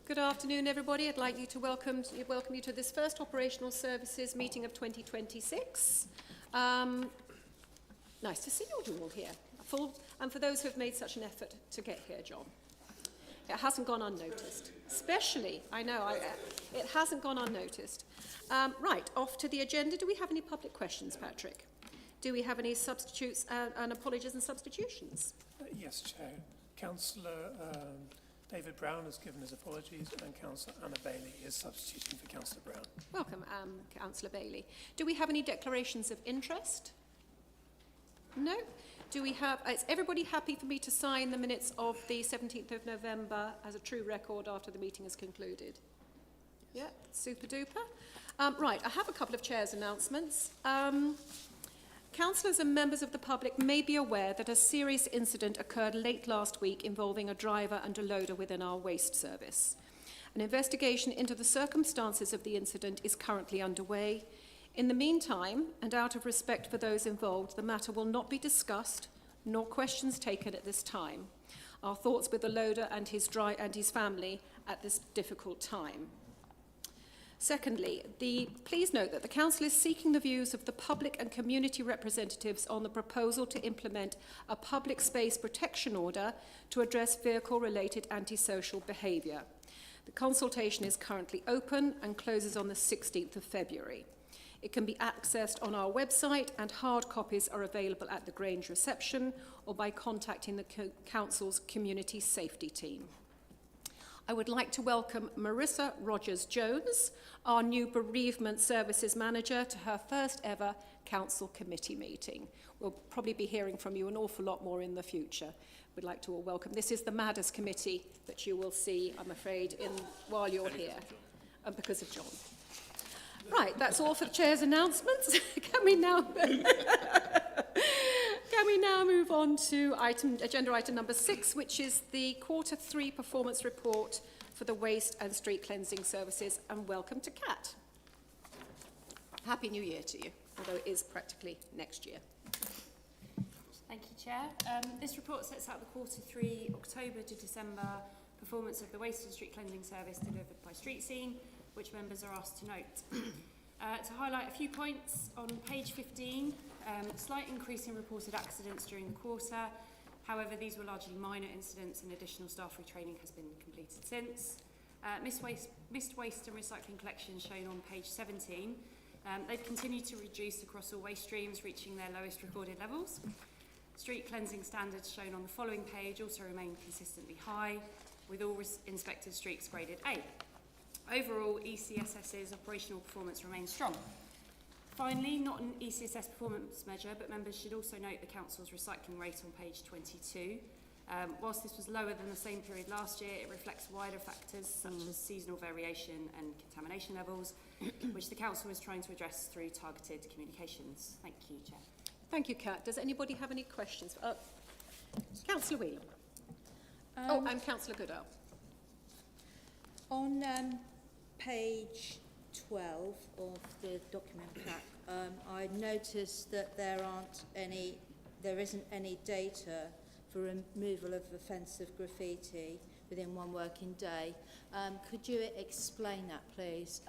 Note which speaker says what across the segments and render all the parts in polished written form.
Speaker 1: Good afternoon, everybody. I'd like you to welcome you to this first operational services meeting of 2026. Nice to see you all here. And for those who have made such an effort to get here, John. It hasn't gone unnoticed. Especially, I know, it hasn't gone unnoticed. Right, off to the agenda. Do we have any public questions, Patrick? Do we have any substitutes and apologies and substitutions?
Speaker 2: Yes, Chair. Councillor David Brown has given his apologies and Councillor Anna Bailey is substituting for Councillor Brown.
Speaker 1: Welcome, Councillor Bailey. Do we have any declarations of interest? No? Do we have, is everybody happy for me to sign the minutes of the 17th of November as a true record after the meeting is concluded? Yeah, super duper. Right, I have a couple of Chair's announcements. Councillors and members of the public may be aware that a serious incident occurred late last week involving a driver and a loader within our waste service. An investigation into the circumstances of the incident is currently underway. In the meantime, and out of respect for those involved, the matter will not be discussed, nor questions taken at this time. Our thoughts with the loader and his family at this difficult time. Secondly, please note that the Council is seeking the views of the public and community representatives on the proposal to implement a public space protection order to address vehicle-related antisocial behaviour. The consultation is currently open and closes on the 16th of February. It can be accessed on our website and hard copies are available at the Grange reception or by contacting the Council's community safety team. I would like to welcome Marissa Rogers-Jones, our new Bereavement Services Manager, to her first ever Council Committee meeting. We'll probably be hearing from you an awful lot more in the future. We'd like to all welcome. This is the Madders Committee that you will see, I'm afraid, while you're here, because of John. Right, that's all for the Chair's announcements. Can we now move on to agenda item number 6, which is the Q3 performance report for the waste and street cleansing services, and welcome to Kat. Happy New Year to you, although it is practically next year.
Speaker 3: Thank you, Chair. This report sets out the Q3 October to December performance of the waste and street cleansing service delivered by Street Scene, which members are asked to note. To highlight a few points, on page 15, slight increase in reported accidents during the quarter. However, these were largely minor incidents and additional staff retraining has been completed since. Missed waste and recycling collection shown on page 17. They've continued to reduce across all waste streams, reaching their lowest recorded levels. Street cleansing standards shown on the following page also remain consistently high, with all inspected streets graded A. Overall, ECSS's operational performance remains strong. Finally, not an ECSS performance measure, but members should also note the Council's recycling rate on page 22. Whilst this was lower than the same period last year, it reflects wider factors such as seasonal variation and contamination levels, which the Council is trying to address through targeted communications. Thank you, Chair.
Speaker 1: Thank you, Kat. Does anybody have any questions? Councillor Whelan. And Councillor Goodall.
Speaker 4: On page 12 of the document pack, I noticed that there isn't any data for removal of offensive graffiti within one working day. Could you explain that, please?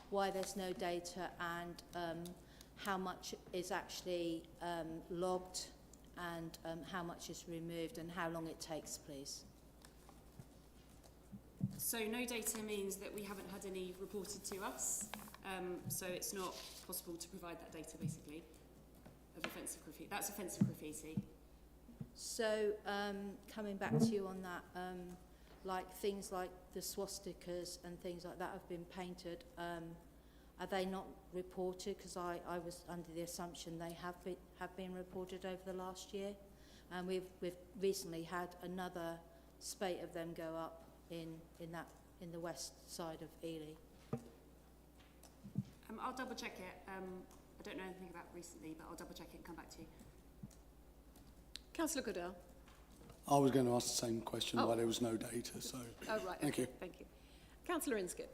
Speaker 4: Why there's no data and how much is actually logged and how much is removed and how long it takes, please?
Speaker 3: So no data means that we haven't had any reported to us, so it's not possible to provide that data, basically, of offensive graffiti. That's offensive graffiti.
Speaker 4: So coming back to you on that, like things like the swastikas and things like that have been painted, are they not reported? Because I was under the assumption they have been reported over the last year, and we've recently had another spate of them go up in the west side of Ely.
Speaker 3: I'll double check it. I don't know anything about recently, but I'll double check it and come back to you.
Speaker 1: Councillor Goodall.
Speaker 5: I was going to ask the same question why there was no data. So.
Speaker 1: Oh right.
Speaker 5: Thank you.
Speaker 1: Thank you. Councillor Inskip.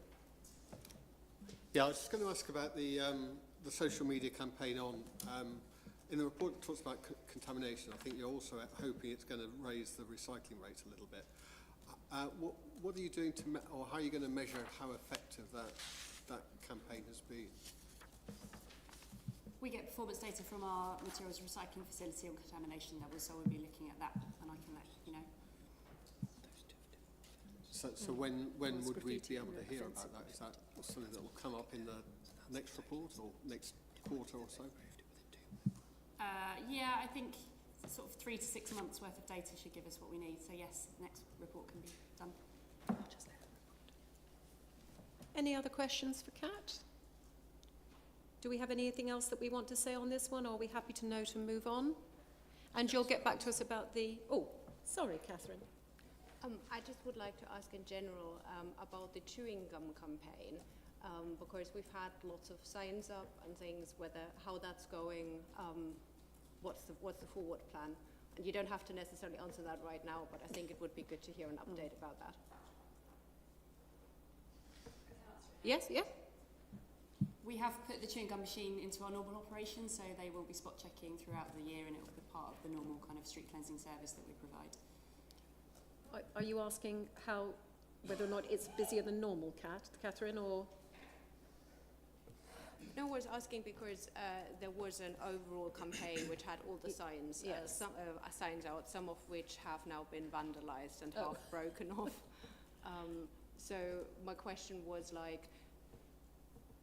Speaker 6: Yeah, I was just going to ask about the social media campaign on. In the report it talks about contamination. I think you're also hoping it's going to raise the recycling rate a little bit. What are you doing to, or how are you going to measure how effective that campaign has been?
Speaker 3: We get performance data from our materials recycling facility on contamination levels, so we'll be looking at that, and I can let you know.
Speaker 6: So when would we be able to hear about that? Is that something that will come up in the next report or next quarter or so?
Speaker 3: Yeah, I think sort of 3 to 6 months worth of data should give us what we need. So yes, the next report can be done.
Speaker 1: Any other questions for Kat? Do we have anything else that we want to say on this one, or are we happy to note and move on? And you'll get back to us about the... Oh, sorry, Catherine.
Speaker 7: I just would like to ask in general about the chewing gum campaign, because we've had lots of signs up and things, how that's going, what's the forward plan? And you don't have to necessarily answer that right now, but I think it would be good to hear an update about that.
Speaker 1: Yes, yeah?
Speaker 3: We have put the chewing gum machine into our normal operation, so they will be spot checking throughout the year, and it will be part of the normal kind of street cleansing service that we provide.
Speaker 1: Are you asking whether or not it's busier than normal, Catherine, or...?
Speaker 7: No, I was asking because there was an overall campaign which had all the signs,
Speaker 1: Yes.
Speaker 7: Signs out, some of which have now been vandalised and half broken off. So my question was like,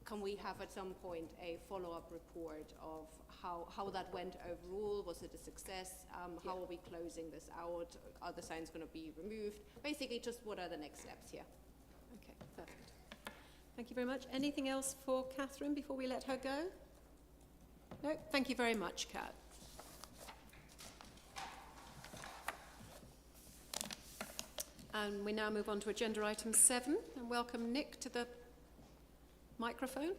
Speaker 7: can we have at some point a follow-up report of how that went overall? Was it a success? How are we closing this out? Are the signs going to be removed? Basically, just what are the next steps here?
Speaker 1: Okay, perfect. Thank you very much. Anything else for Catherine before we let her go? No? Thank you very much, Kat. And we now move on to agenda item 7, and welcome Nick to the microphone.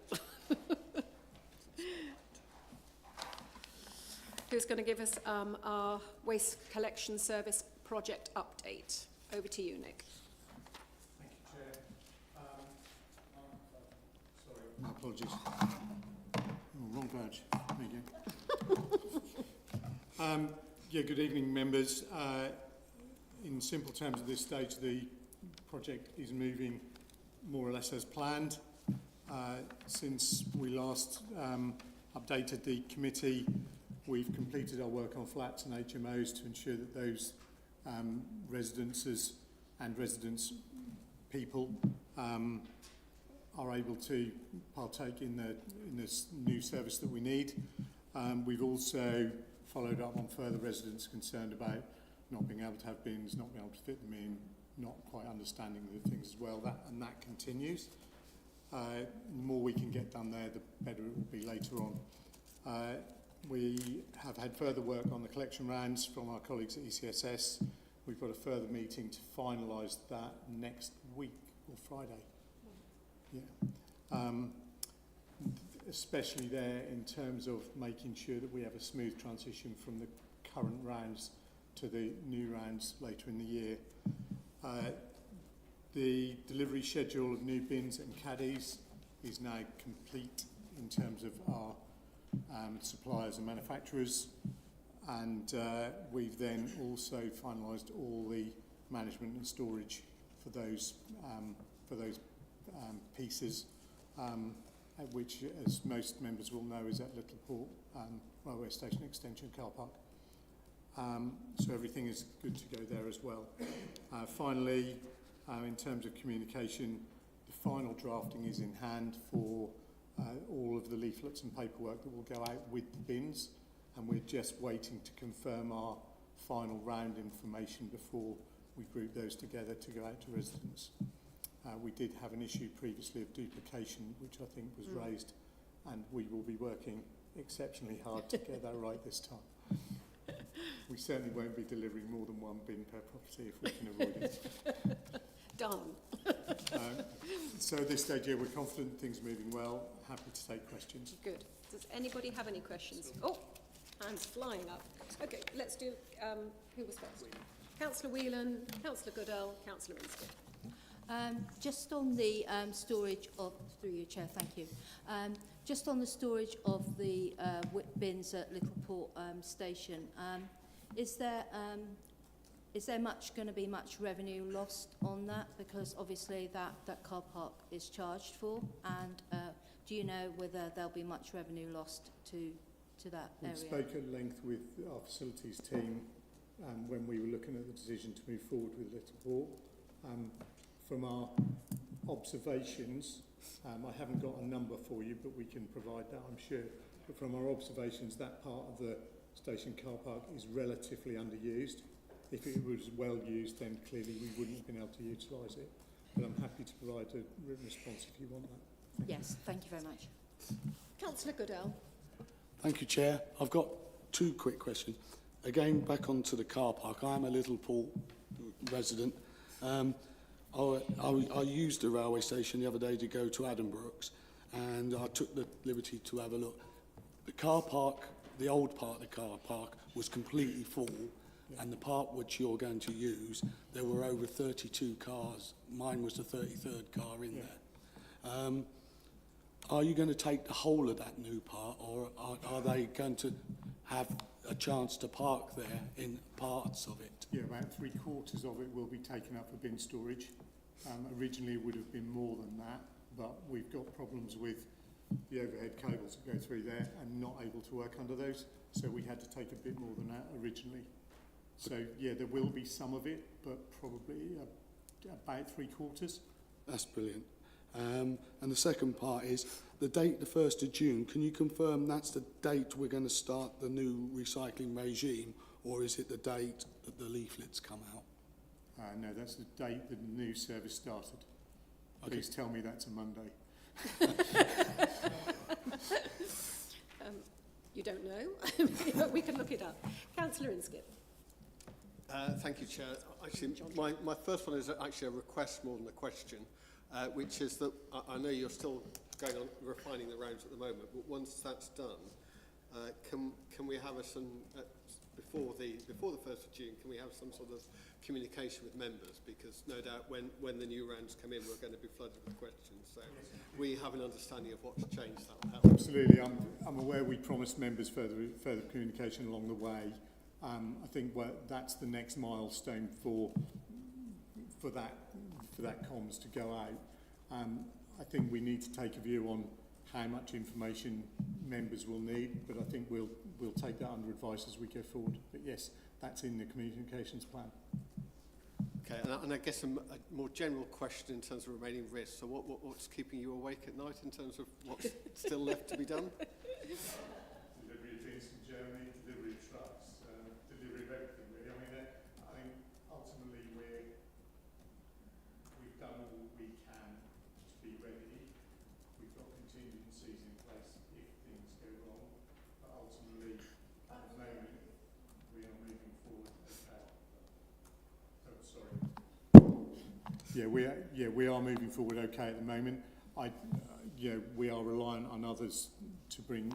Speaker 1: Who's going to give us our waste collection service project update. Over to you, Nick.
Speaker 8: Thank you, Chair. Sorry.
Speaker 5: My apologies. Oh, wrong badge. There you go. Yeah, good evening, members. In simple terms, at this stage, the project is moving more or less as planned. Since we last updated the committee, we've completed our work on flats and HMOs to ensure that those residences and residence people are able to partake in this new service that we need. We've also followed up on further residents concerned about not being able to have bins, not being able to fit them in, not quite understanding the things as well. That continues. The more we can get done there, the better it will be later on. We have had further work on the collection rounds from our colleagues at ECSS. We've got a further meeting to finalise that next week or Friday. Yeah. Especially there in terms of making sure that we have a smooth transition from the current rounds to the new rounds later in the year. The delivery schedule of new bins and caddies is now complete in terms of our suppliers and manufacturers, and we've then also finalised all the management and storage for those pieces, which, as most members will know, is at Littleport Railway Station Extension Car Park. So everything is good to go there as well. Finally, in terms of communication, the final drafting is in hand for all of the leaflets and paperwork that will go out with the bins, and we're just waiting to confirm our final round information before we group those together to go out to residents. We did have an issue previously of duplication, which I think was raised, and we will be working exceptionally hard to get that right this time. We certainly won't be delivering more than one bin per property if we can avoid it.
Speaker 1: Done.
Speaker 5: So at this stage, yeah, we're confident things are moving well. Happy to take questions.
Speaker 1: Good. Does anybody have any questions? Oh, hands flying up. Okay, let's do, who was first? Councillor Whelan, Councillor Goodell, Councillor Minster.
Speaker 4: Just on the storage of, through you, Chair, thank you. Just on the storage of the bins at Littleport Station, is there is there going to be much revenue lost on that? Because obviously that car park is charged for, and do you know whether there'll be much revenue lost to that
Speaker 5: We
Speaker 4: area?
Speaker 5: spoke at length with our facilities team when we were looking at the decision to move forward with Little Port. From our observations, I haven't got a number for you, but we can provide that, I'm sure. But from our observations, that part of the station car park is relatively underused. If it was well used, then clearly we wouldn't have been able to utilise it. But I'm happy to provide a written response if you want that.
Speaker 4: Yes, thank you very much.
Speaker 1: Councillor Goodell.
Speaker 9: Thank you, Chair. I've got two quick questions. Again, back onto the car park. I am a Little Port resident. I used the railway station the other day to go to Addenbrooks, and I took the liberty to have a look. The car park, the old part of the car park, was completely full, and the part which you're going to use, there were over 32 cars. Mine was the 33rd car in there. Are you going to take the whole of that new part, or are they going to have a chance to park there in parts of it?
Speaker 5: Yeah, about 3/4 of it will be taken up for bin storage. Originally it would have been more than that, but we've got problems with the overhead cables that go through there and not able to work under those, so we had to take a bit more than that originally. So yeah, there will be some of it, but probably about 3/4.
Speaker 9: That's brilliant. And the second part is the date, the 1st of June. Can you confirm that's the date we're going to start the new recycling regime, or is it the date that the leaflets come out?
Speaker 5: No, that's the date that the new service started.
Speaker 9: Okay.
Speaker 5: Please tell me that's a Monday.
Speaker 1: You don't know, but we can look it up. Councillor Inskip.
Speaker 6: Thank you, Chair. Actually, my first one is actually a request more than a question, which is that I know you're still going on refining the rounds at the moment, but once that's done, can we have before the 1st of June, can we have some sort of communication with members? Because no doubt when the new rounds come in, we're going to be flooded with questions. So we have an understanding of what's changed. That will help.
Speaker 5: Absolutely. I'm aware we promised members further communication along the way. I think that's the next milestone for that comms to go out. I think we need to take a view on how much information members will need, but I think we'll take that under advice as we go forward. But yes, that's in the communications plan.
Speaker 6: Okay, and I guess a more general question in terms of remaining risks. So what's keeping you awake at night in terms of what's still left to be done?
Speaker 5: Delivery of things from Germany, delivery of trucks, delivery of everything really. I mean, I think ultimately we've done all we can to be ready. We've got contingencies in place if things go wrong, but ultimately at the moment we are moving forward okay. Oh, sorry. Yeah, we are moving forward okay at the moment. We are reliant on others to bring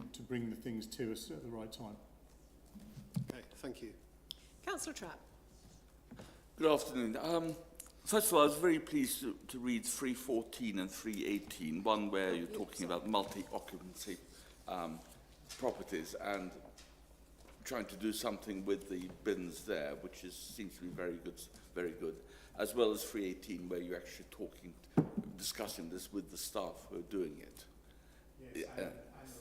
Speaker 5: the things to us at the right time.
Speaker 6: Okay, thank you.
Speaker 1: Councillor Trapp.
Speaker 10: Good afternoon. First of all, I was very pleased to read 314 and 318, one where you're talking about multi-occupancy properties and trying to do something with the bins there, which seems to be very good, as well as 318, where you're actually discussing this with the staff who are doing it.
Speaker 5: Yes, and the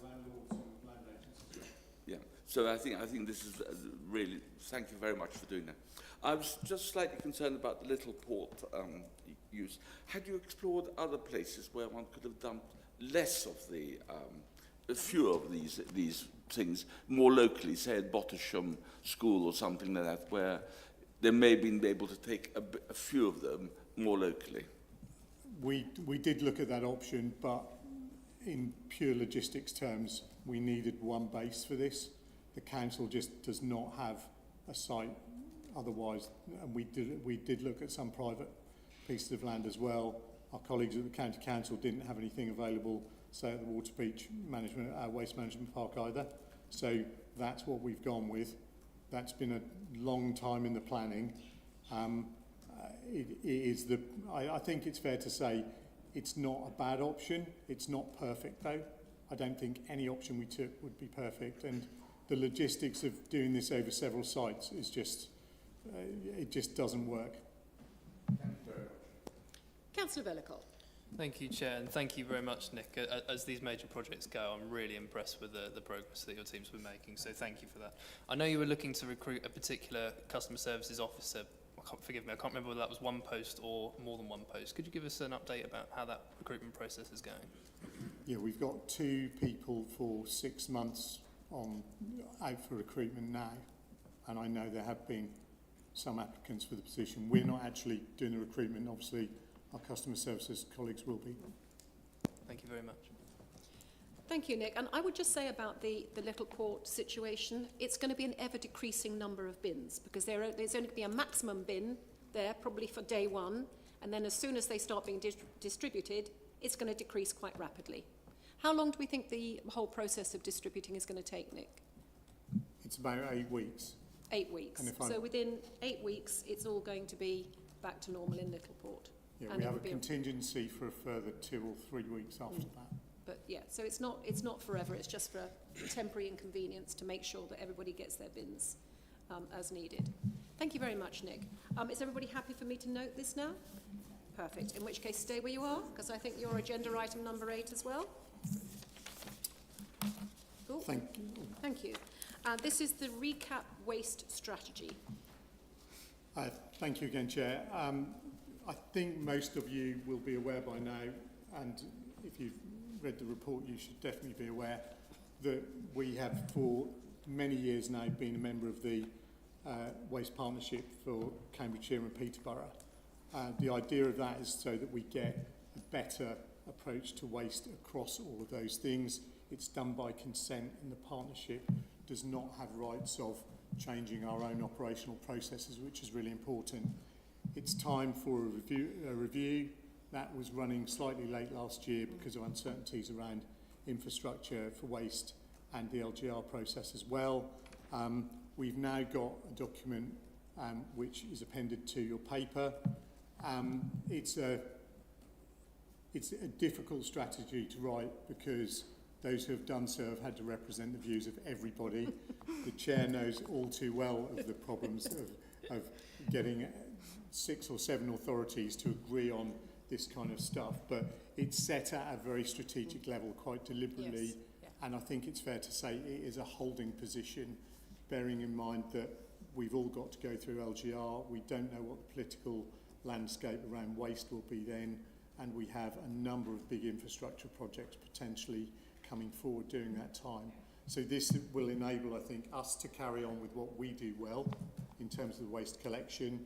Speaker 5: landlords and land agents as well.
Speaker 10: Yeah, so I think this is really, thank you very much for doing that. I was just slightly concerned about the Little Port use. Had you explored other places where one could have done less of a few of these things more locally, say at Bottersham School or something like that, where they may have been able to take a few of them more locally?
Speaker 5: We did look at that option, but in pure logistics terms, we needed one base for this. The council just does not have a site otherwise, and we did look at some private pieces of land as well. Our colleagues at the County Council didn't have anything available, say at the Waterbeach Waste Management Park either. So that's what we've gone with. That's been a long time in the planning. I think it's fair to say it's not a bad option. It's not perfect though. I don't think any option we took would be perfect, and the logistics of doing this over several sites is just it just doesn't work.
Speaker 1: Councillor Velikol.
Speaker 11: Thank you, Chair, and thank you very much, Nick. As these major projects go, I'm really impressed with the progress that your team's been making, so thank you for that. I know you were looking to recruit a particular customer services officer. Forgive me, I can't remember whether that was one post or more than one post. Could you give us an update about how that recruitment process is going?
Speaker 5: Yeah, we've got 2 people for 6 months out for recruitment now, and I know there have been some applicants for the position. We're not actually doing the recruitment, obviously our customer services colleagues will be.
Speaker 11: Thank you very much.
Speaker 1: Thank you, Nick. And I would just say about the Little Port situation, it's going to be an ever-decreasing number of bins, because there's only going to be a maximum bin there, probably for day one, and then as soon as they start being distributed, it's going to decrease quite rapidly. How long do we think the whole process of distributing is going to take, Nick?
Speaker 5: It's about 8 weeks.
Speaker 1: 8 weeks.
Speaker 5: And if
Speaker 1: So within 8 weeks, it's all going to be back to normal in Little Port.
Speaker 5: Yeah,
Speaker 1: And
Speaker 5: we
Speaker 1: it
Speaker 5: have a
Speaker 1: will be
Speaker 5: contingency for a further 2 or 3 weeks after that.
Speaker 1: But yeah, so it's not forever, it's just for a temporary inconvenience to make sure that everybody gets their bins as needed. Thank you very much, Nick. Is everybody happy for me to note this now? Perfect. In which case, stay where you are, because I think you're agenda item number 8 as well. Cool.
Speaker 5: Thank you.
Speaker 1: Thank you. This is the recap waste strategy.
Speaker 5: Thank you again, Chair. I think most of you will be aware by now, and if you've read the report, you should definitely be aware that we have for many years now been a member of the Waste Partnership for Cambridgeshire and Peterborough. The idea of that is so that we get a better approach to waste across all of those things. It's done by consent, and the partnership does not have rights of changing our own operational processes, which is really important. It's time for a review. That was running slightly late last year because of uncertainties around infrastructure for waste and the LGR process as well. We've now got a document which is appended to your paper. It's a difficult strategy to write because those who have done so have had to represent the views of everybody. The Chair knows all too well of the problems of getting 6 or 7 authorities to agree on this kind of stuff, but it's set at a very strategic level quite deliberately.
Speaker 1: Yes. Yeah.
Speaker 5: And I think it's fair to say it is a holding position, bearing in mind that we've all got to go through LGR. We don't know what the political landscape around waste will be then, and we have a number of big infrastructure projects potentially coming forward during that time. So this will enable, I think, us to carry on with what we do well in terms of the waste collection.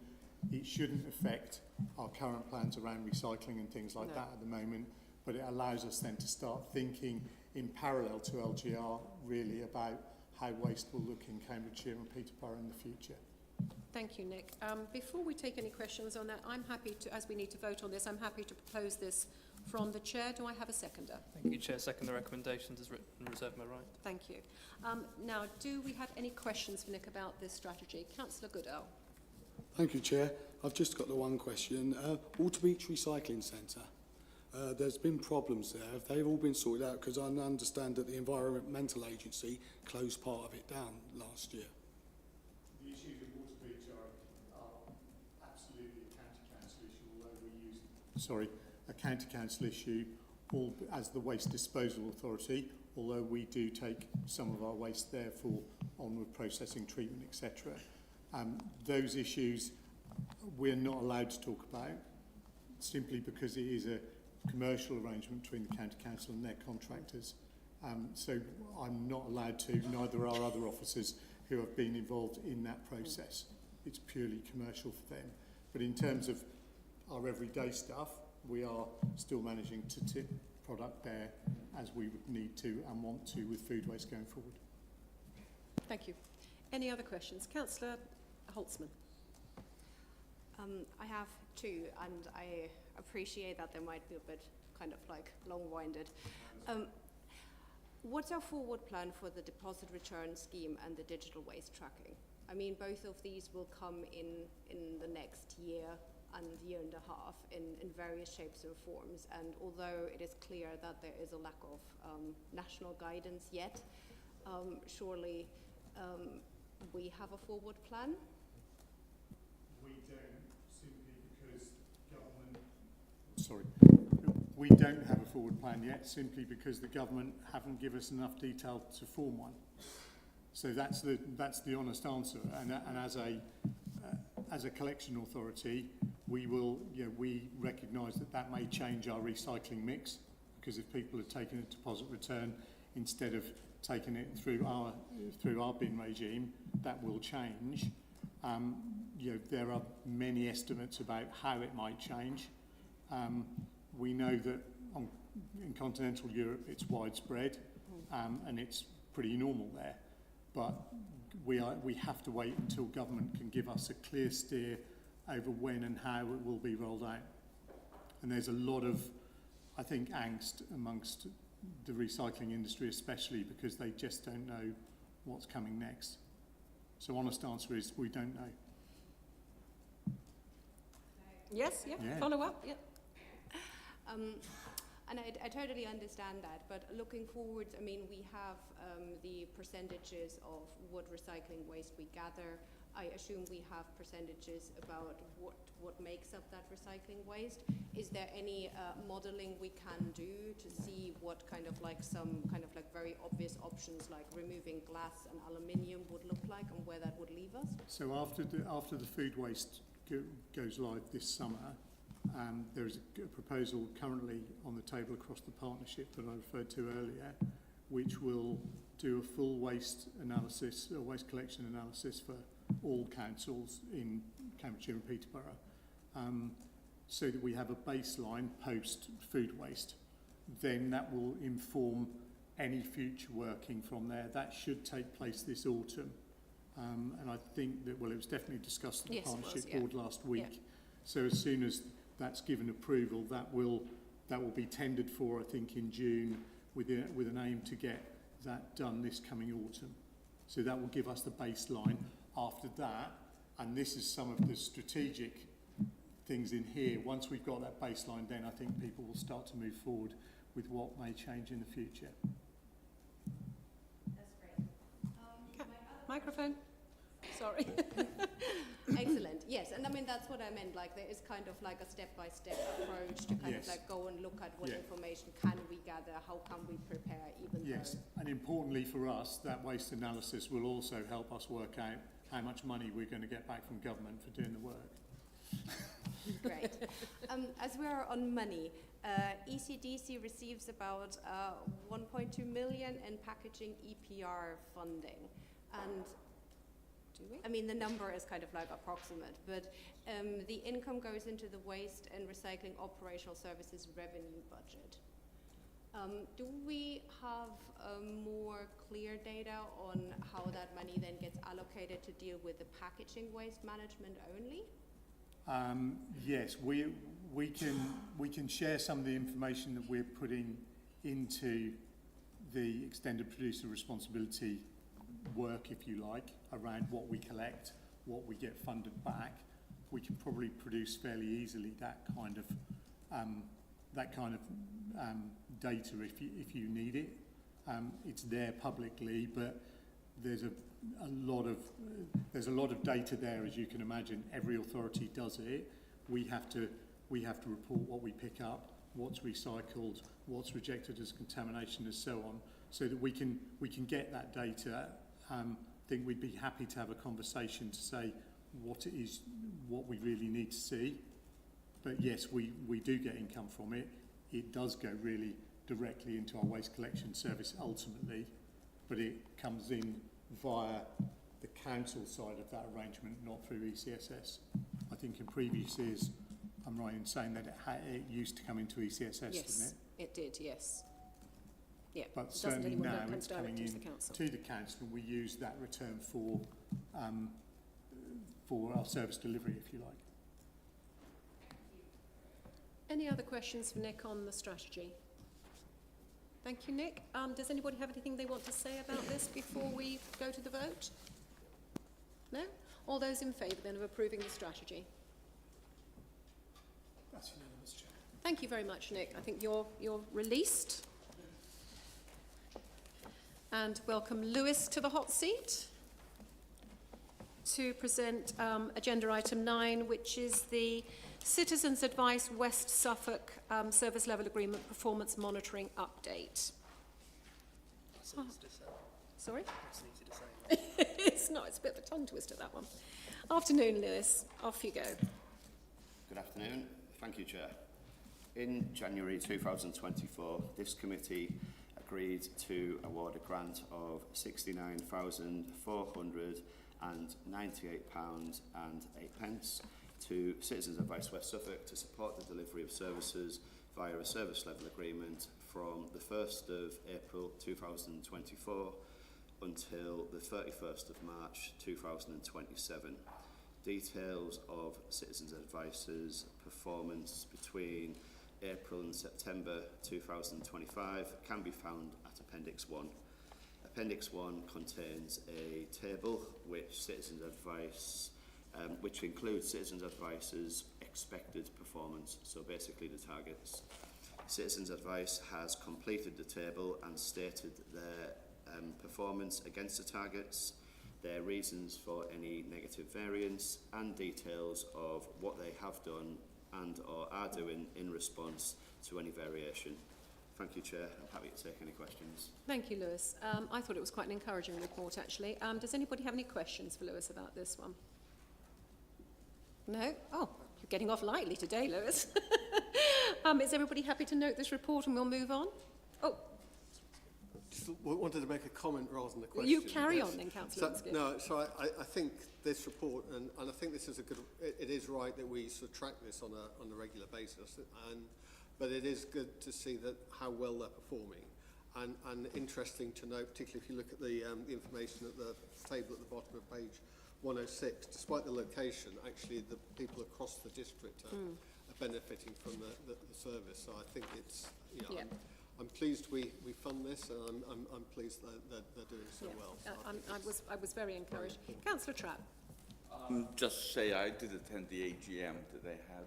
Speaker 5: It shouldn't affect our current plans around recycling and things like that at the moment, but it allows us then to start thinking in parallel to LGR really about how waste will look in Cambridgeshire and Peterborough in the future.
Speaker 1: Thank you, Nick. Before we take any questions on that, I'm happy to, as we need to vote on this, I'm happy to propose this from the Chair. Do I have a seconder?
Speaker 11: Thank you, Chair. Second the recommendations as written and reserve my right.
Speaker 1: Thank you. Now, do we have any questions for Nick about this strategy? Councillor Goodall.
Speaker 9: Thank you, Chair. I've just got the one question. Waterbeach Recycling Centre. There's been problems there. Have they all been sorted out? Because I understand that the Environmental Agency closed part of it down last year.
Speaker 5: The issues at Waterbeach are absolutely a county council issue, although we use a county council issue as the Waste Disposal Authority, although we do take some of our waste there for onward processing, treatment, etc. Those issues we're not allowed to talk about simply because it is a commercial arrangement between the county council and their contractors. So I'm not allowed to, neither are other officers who have been involved in that process. It's purely commercial for them. But in terms of our everyday stuff, we are still managing to tip product there as we would need to and want to with food waste going forward.
Speaker 1: Thank you. Any other questions? Councillor Holtzman.
Speaker 7: I have 2, and I appreciate that they might be a bit kind of like long-winded. What's our forward plan for the deposit return scheme and the digital waste tracking? I mean, both of these will come in the next year and year and a half in various shapes and forms. And although it is clear that there is a lack of national guidance yet, surely we have a forward plan?
Speaker 5: We don't have a forward plan yet, simply because the government haven't given us enough detail to form one. So that's the honest answer. And as a collection authority, we will, we recognise that may change our recycling mix, because if people are taking a deposit return instead of taking it through our bin regime, that will change. There are many estimates about how it might change. We know that in continental Europe it's widespread, and it's pretty normal there. But we have to wait until government can give us a clear steer over when and how it will be rolled out. And there's a lot of, I think, angst amongst the recycling industry, especially because they just don't know what's coming next. So honest answer is we don't know.
Speaker 1: Yes, yeah,
Speaker 5: Yeah.
Speaker 1: follow up, yeah.
Speaker 7: And I totally understand that, but looking forward, I mean, we have the percentages of what recycling waste we gather. I assume we have percentages about what makes up that recycling waste. Is there any modeling we can do to see what kind of like some kind of like very obvious options like removing glass and aluminium would look like and where that would leave us?
Speaker 5: So after the food waste goes live this summer, there is a proposal currently on the table across the partnership that I referred to earlier, which will do a full waste analysis, a waste collection analysis for all councils in Cambridgeshire and Peterborough, so that we have a baseline post food waste. Then that will inform any future working from there. That should take place this autumn. And I think that, well, it was definitely discussed at the
Speaker 1: Yes, it was,
Speaker 5: partnership
Speaker 1: yeah.
Speaker 5: board last week.
Speaker 1: Yeah.
Speaker 5: So as soon as that's given approval, that will be tendered for, I think, in June, with an aim to get that done this coming autumn. So that will give us the baseline. After that, and this is some of the strategic things in here, once we've got that baseline, then I think people will start to move forward with what may change in the future.
Speaker 3: That's great.
Speaker 1: Microphone. Sorry.
Speaker 7: Excellent. Yes, and I mean that's what I meant. Like there is kind of like a step-by-step approach to kind
Speaker 5: Yes.
Speaker 7: of like go and look at what
Speaker 5: Yeah.
Speaker 7: information can we gather, how can we prepare, even
Speaker 5: Yes,
Speaker 7: though.
Speaker 5: and importantly for us, that waste analysis will also help us work out how much money we're going to get back from government for doing the work.
Speaker 7: Great. As we are on money, ECDC receives about 1.2 million in packaging EPR funding, and
Speaker 1: Do we?
Speaker 7: I mean, the number is kind of like approximate, but the income goes into the waste and recycling operational services revenue budget. Do we have more clear data on how that money then gets allocated to deal with the packaging waste management only?
Speaker 5: Yes, we can share some of the information that we're putting into the extended producer responsibility work, if you like, around what we collect, what we get funded back. We can probably produce fairly easily that kind of data if you need it. It's there publicly, but there's a lot of data there, as you can imagine. Every authority does it. We have to report what we pick up, what's recycled, what's rejected as contamination, and so on, so that we can get that data. I think we'd be happy to have a conversation to say what it is, what we really need to see. But yes, we do get income from it. It does go really directly into our waste collection service ultimately, but it comes in via the council side of that arrangement, not through ECSS. I think in previous years, I'm right in saying that it used to come into ECSS, didn't
Speaker 1: Yes,
Speaker 5: it?
Speaker 1: it did, yes. Yeah,
Speaker 5: But
Speaker 1: it doesn't
Speaker 5: certainly
Speaker 1: anymore,
Speaker 5: now
Speaker 1: that comes
Speaker 5: it's coming
Speaker 1: directly to
Speaker 5: in
Speaker 1: the council.
Speaker 5: to the council, and we use that return for our service delivery, if you like.
Speaker 1: Any other questions for Nick on the strategy? Thank you, Nick. Does anybody have anything they want to say about this before we go to the vote? No? All those in favour then of approving the strategy?
Speaker 2: That's unanimous, Chair.
Speaker 1: Thank you very much, Nick. I think you're released. And welcome Lewis to the hot seat. to present agenda item 9, which is the Citizens Advice West Suffolk Service Level Agreement Performance Monitoring Update. Oh. Sorry? It's not, it's a bit of a tongue twister, that one. Afternoon, Lewis. Off you go.
Speaker 12: Good afternoon. Thank you, Chair. In January 2024, this committee agreed to award a grant of £69,498.08 to Citizens Advice West Suffolk to support the delivery of services via a service level agreement from the 1st of April 2024 until the 31st of March 2027. Details of Citizens Advice's performance between April and September 2025 can be found at Appendix 1. Appendix 1 contains a table which which includes Citizens Advice's expected performance, so basically the targets. Citizens Advice has completed the table and stated their performance against the targets, their reasons for any negative variance, and details of what they have done and or are doing in response to any variation. Thank you, Chair. I'm happy to take any questions.
Speaker 1: Thank you, Lewis. I thought it was quite an encouraging report, actually. Does anybody have any questions for Lewis about this one? No? Oh, you're getting off lightly today, Lewis. Is everybody happy to note this report and we'll move on? Oh,
Speaker 6: Just wanted to make a comment rather than a question.
Speaker 1: you carry on then, Councillor Inskip.
Speaker 6: No, so I think this report, and I think this is a good, it is right that we sort of track this on a regular basis, but it is good to see that how well they're performing. And interesting to note, particularly if you look at the information at the table at the bottom of page 106, despite the location, actually the people across the district are benefiting from the service. So I think it's, you know, I'm pleased we fund this, and I'm pleased that they're doing so well. So
Speaker 1: I was very encouraged. Councillor Trapp.
Speaker 10: Just say I did attend the AGM that they had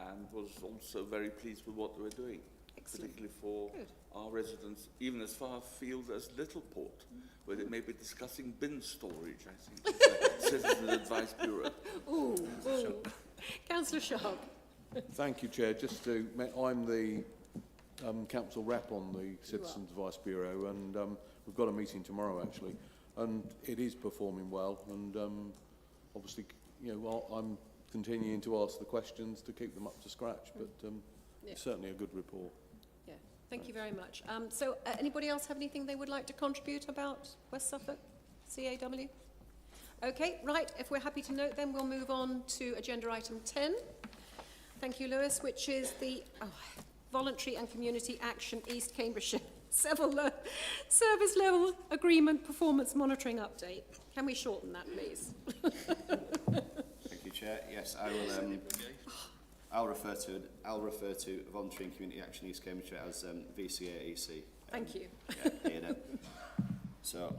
Speaker 10: and was also very pleased with what they were doing.
Speaker 1: Excellent.
Speaker 10: Particularly for our residents, even as far afield as Littleport, where they may be discussing bin storage, I think, Citizens Advice Bureau.
Speaker 1: Ooh. Councillor Sharp.
Speaker 8: Thank you, Chair. I'm the council rep on the Citizens Advice Bureau, and we've got a meeting tomorrow, actually, and it is performing well, and obviously, you know, I'm continuing to ask the questions to keep them up to scratch, but it's certainly a good report.
Speaker 1: Yeah, thank you very much. So anybody else have anything they would like to contribute about West Suffolk CAW? Okay, right, if we're happy to note then we'll move on to agenda item 10. Thank you, Lewis, which is the Voluntary and Community Action East Cambridgeshire Service Level Agreement Performance Monitoring Update. Can we shorten that, please?
Speaker 12: Thank you, Chair. Yes, I will. I'll refer to Voluntary and Community Action East Cambridgeshire as VCAEC.
Speaker 1: Thank you.
Speaker 12: So,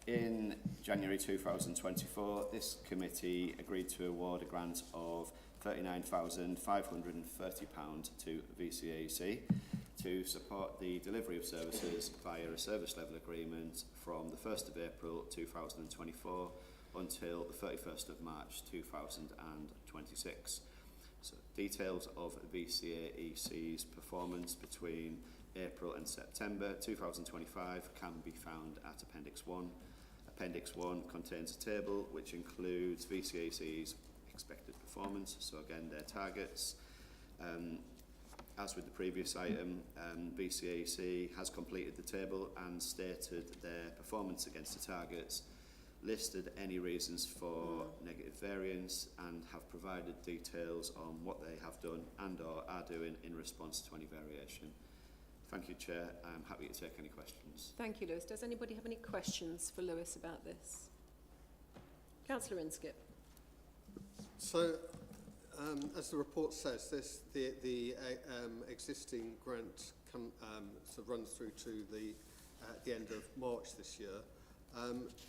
Speaker 12: in January 2024, this committee agreed to award a grant of £39,530 to VCAEC to support the delivery of services via a service level agreement from the 1st of April 2024 until the 31st of March 2026. So, details of VCAEC's performance between April and September 2025 can be found at Appendix 1. Appendix 1 contains a table which includes VCAEC's expected performance, so again their targets. As with the previous item, VCAEC has completed the table and stated their performance against the targets, listed any reasons for negative variance, and have provided details on what they have done and or are doing in response to any variation. Thank you, Chair. I'm happy to take any questions.
Speaker 1: Thank you, Lewis. Does anybody have any questions for Lewis about this? Councillor Inskip.
Speaker 6: So, as the report says, the existing grant sort of runs through to the end of March this year.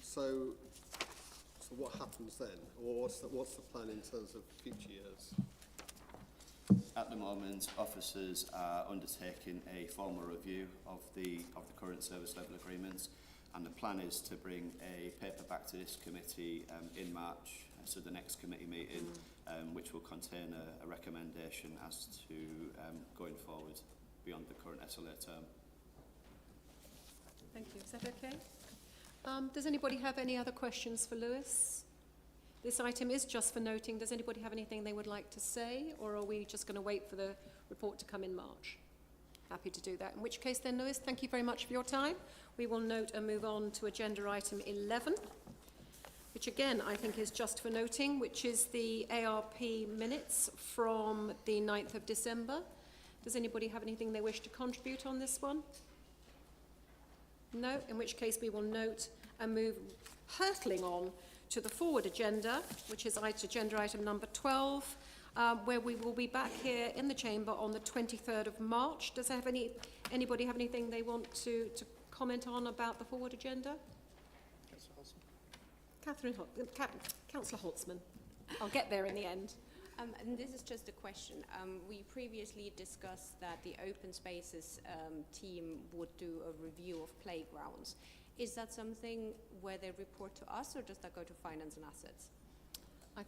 Speaker 6: So what happens then, or what's the plan in terms of future years?
Speaker 12: At the moment, officers are undertaking a formal review of the current service level agreements, and the plan is to bring a paper back to this committee in March to the next committee meeting, which will contain a recommendation as to going forward beyond the current SLA term.
Speaker 1: Thank you. Is that okay? Does anybody have any other questions for Lewis? This item is just for noting. Does anybody have anything they would like to say, or are we just going to wait for the report to come in March? Happy to do that. In which case then, Lewis, thank you very much for your time. We will note and move on to agenda item 11, which again I think is just for noting, which is the ARP minutes from the 9th of December. Does anybody have anything they wish to contribute on this one? No, in which case we will note and move hurtling on to the forward agenda, which is agenda item number 12, where we will be back here in the chamber on the 23rd of March. Does anybody have anything they want to comment on about the forward agenda? Councillor Holtzman. I'll get there in the end.
Speaker 7: And this is just a question. We previously discussed that the Open Spaces team would do a review of playgrounds. Is that something where they report to us, or does that go to Finance and Assets?
Speaker 1: I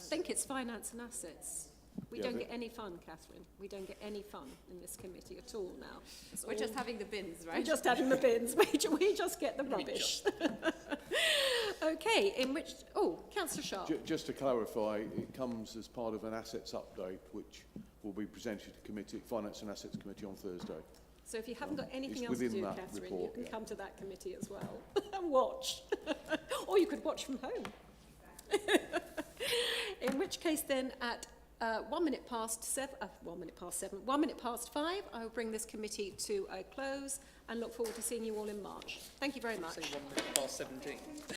Speaker 1: think it's Finance and Assets. We don't get any fun, Catherine. We don't get any fun in this committee at all now.
Speaker 7: We're just having the bins, right?
Speaker 1: We're just having the bins. We just get the rubbish. Okay, in which... Oh, Councillor Sharp.
Speaker 8: Just to clarify, it comes as part of an assets update, which will be presented to committee, Finance and Assets Committee on Thursday.
Speaker 1: So if you haven't got anything
Speaker 8: It's
Speaker 1: else to
Speaker 8: within
Speaker 1: do,
Speaker 8: that
Speaker 1: Catherine,
Speaker 8: report,
Speaker 1: you can come to that committee as well and watch. Or you could watch from home. In which case then at 1 minute past 5, I will bring this committee to a close and look forward to seeing you all in March. Thank you very much.
Speaker 11: Say 1 minute past 17.